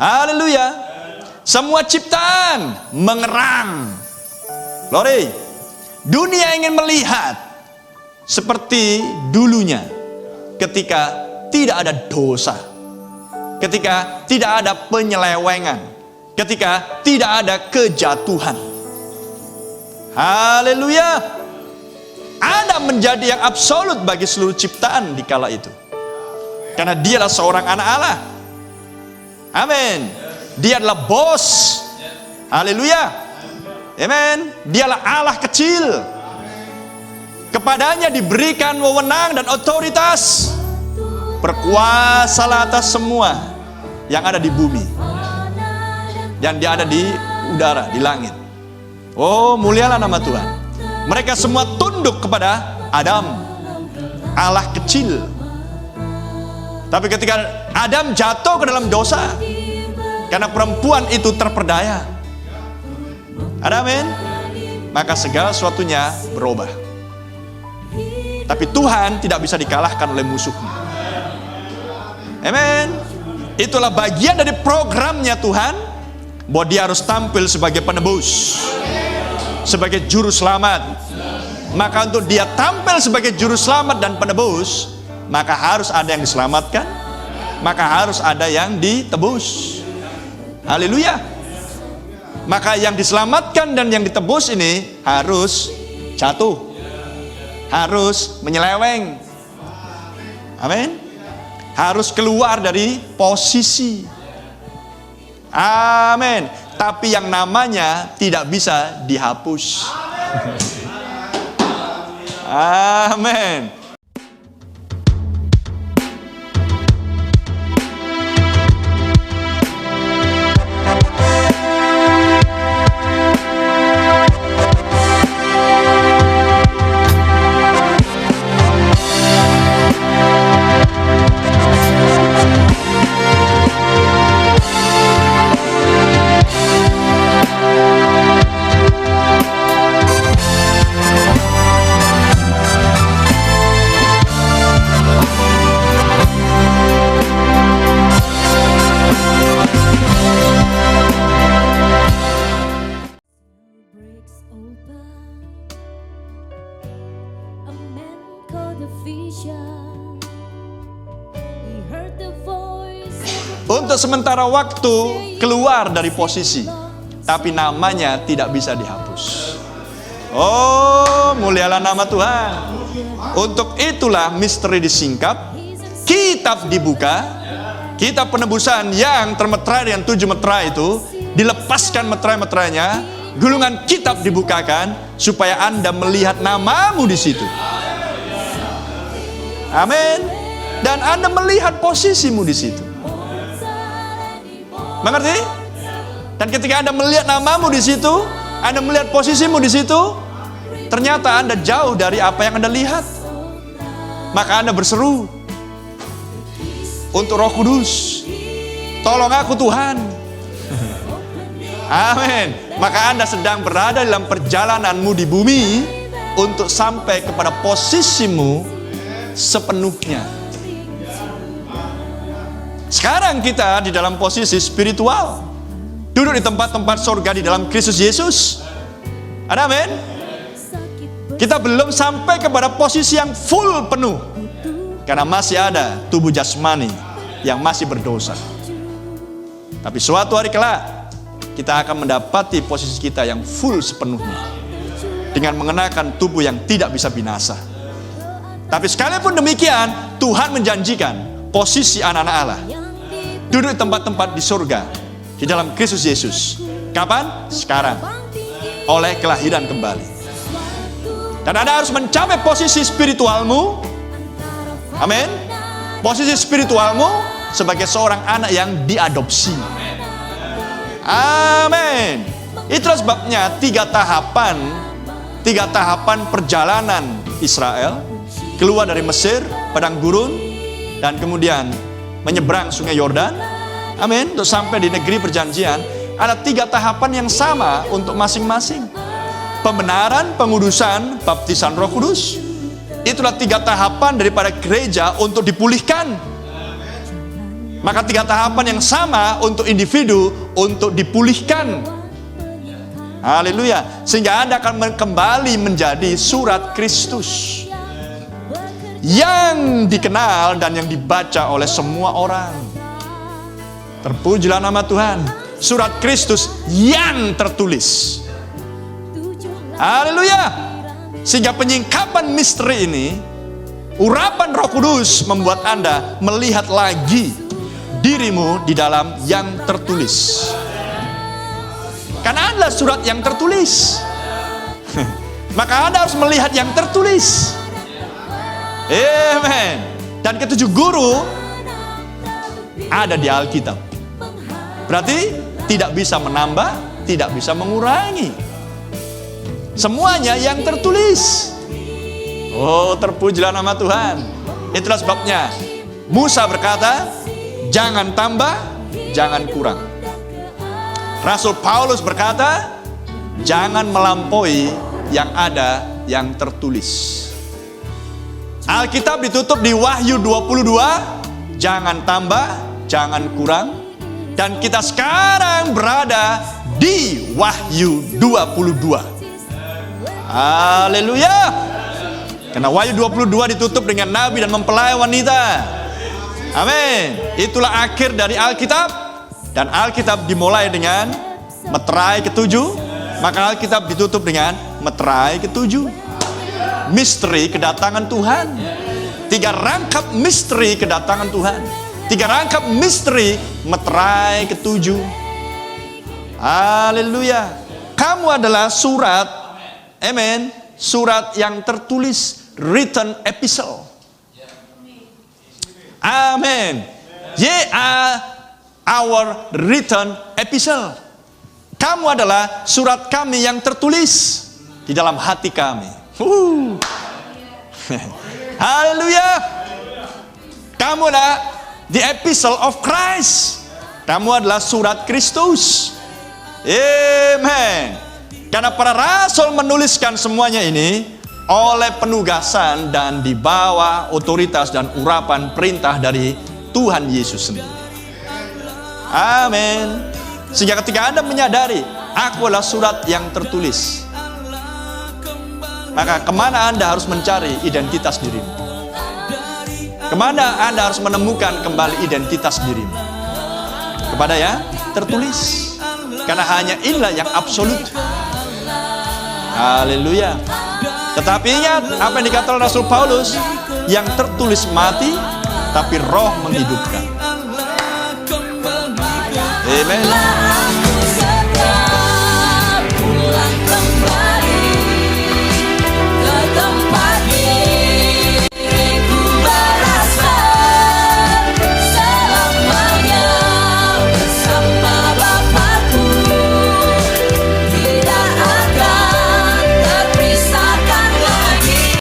Haleluya. Semua ciptaan mengerang. Glory. Dunia ingin melihat seperti dulunya ketika tidak ada dosa, ketika tidak ada penyelewengan, ketika tidak ada kejatuhan. Haleluya. Adam menjadi yang absolut bagi seluruh ciptaan di kala itu, karena dialah seorang anak Allah. Amin. Dia adalah bos. Haleluya. Amin. Dialah Allah kecil. Kepadanya diberikan wewenang dan otoritas. Berkuasa atas semua yang ada di bumi, dan dia ada di udara, di langit. Oh, mulialah nama Tuhan. Mereka semua tunduk kepada Adam, Allah kecil. Tapi ketika Adam jatuh ke dalam dosa, karena perempuan itu terperdaya, amin, maka segala sesuatunya berubah. Tapi Tuhan tidak bisa dikalahkan oleh musuhnya. Amin. Itulah bagian dari programnya Tuhan, bahwa dia harus tampil sebagai penebus, sebagai juru selamat. Maka untuk dia tampil sebagai juru selamat dan penebus, maka harus ada yang diselamatkan, maka harus ada yang ditebus. Haleluya. Maka yang diselamatkan dan yang ditebus ini harus jatuh, harus menyeleweng. Amin. Harus keluar dari posisi. Amin. Tapi yang namanya tidak bisa dihapus. Amin. Untuk sementara waktu keluar dari posisi, tapi namanya tidak bisa dihapus. Oh, mulialah nama Tuhan. Untuk itulah misteri disingkap, kitab dibuka, kitab penebusan yang termeterai dengan 7 meterai itu dilepaskan meterai-meterainya, gulungan kitab dibukakan supaya Anda melihat namamu di situ. Amin. Dan Anda melihat posisimu di situ. Mengerti? Dan ketika Anda melihat namamu di situ, Anda melihat posisimu di situ, ternyata Anda jauh dari apa yang Anda lihat. Maka Anda berseru untuk Roh Kudus, tolong aku Tuhan. Amin. Maka Anda sedang berada dalam perjalananmu di bumi untuk sampai kepada posisimu sepenuhnya. Sekarang kita di dalam posisi spiritual, duduk di tempat-tempat surga di dalam Kristus Yesus. Amin. Kita belum sampai kepada posisi yang full penuh, karena masih ada tubuh jasmani yang masih berdosa. Tapi suatu hari kelak kita akan mendapati posisi kita yang full sepenuhnya, dengan mengenakan tubuh yang tidak bisa binasa. Tapi sekalipun demikian, Tuhan menjanjikan posisi anak-anak Allah duduk di tempat-tempat di surga di dalam Kristus Yesus. Kapan? Sekarang, oleh kelahiran kembali. Dan Anda harus mencapai posisi spiritualmu. Amin. Posisi spiritualmu sebagai seorang anak yang diadopsi. Amin. Itulah sebabnya 3 tahapan perjalanan Israel keluar dari Mesir, padang gurun, dan kemudian menyeberang sungai Yordan. Amin. Untuk sampai di negeri perjanjian, ada 3 tahapan yang sama untuk masing-masing. Pembenaran, pengudusan, baptisan Roh Kudus. Itulah 3 tahapan daripada gereja untuk dipulihkan. Maka 3 tahapan yang sama untuk individu untuk dipulihkan. Haleluya. Sehingga Anda akan kembali menjadi surat Kristus yang dikenal dan yang dibaca oleh semua orang. Terpujilah nama Tuhan. Surat Kristus yang tertulis. Haleluya. Sehingga penyingkapan misteri ini, urapan Roh Kudus membuat Anda melihat lagi dirimu di dalam yang tertulis. Karena adalah surat yang tertulis. Maka Anda harus melihat yang tertulis. Amen. Dan ketujuh guru ada di Alkitab. Berarti tidak bisa menambah, tidak bisa mengurangi. Semuanya yang tertulis. Oh, terpujilah nama Tuhan. Itulah sebabnya Musa berkata, jangan tambah, jangan kurang. Rasul Paulus berkata, jangan melampaui yang ada yang tertulis. Alkitab ditutup di Wahyu 22, jangan tambah, jangan kurang. Dan kita sekarang berada di Wahyu 22. Haleluya. Karena Wahyu 22 ditutup dengan nabi dan mempelai wanita. Amin. Itulah akhir dari Alkitab. Dan Alkitab dimulai dengan meterai ketujuh. Maka Alkitab ditutup dengan meterai ketujuh. Misteri kedatangan Tuhan. 3 rangkap misteri kedatangan Tuhan. 3 rangkap misteri meterai ketujuh. Haleluya. Kamu adalah surat, amen, surat yang tertulis, written epistle. Amen. Ye are our written epistle. Kamu adalah surat kami yang tertulis di dalam hati kami. Haleluya. Kamu adalah the epistle of Christ. Kamu adalah surat Kristus. Amen. Karena para rasul menuliskan semuanya ini oleh penugasan dan di bawah otoritas dan urapan perintah dari Tuhan Yesus sendiri. Amin. Sehingga ketika Anda menyadari, aku adalah surat yang tertulis, maka kemana Anda harus mencari identitas dirimu? Kemana Anda harus menemukan kembali identitas dirimu? Kepada yang tertulis. Karena hanya inilah yang absolut. Haleluya. Tetapi ingat apa yang dikatakan Rasul Paulus, yang tertulis mati, tapi roh menghidupkan. Amen.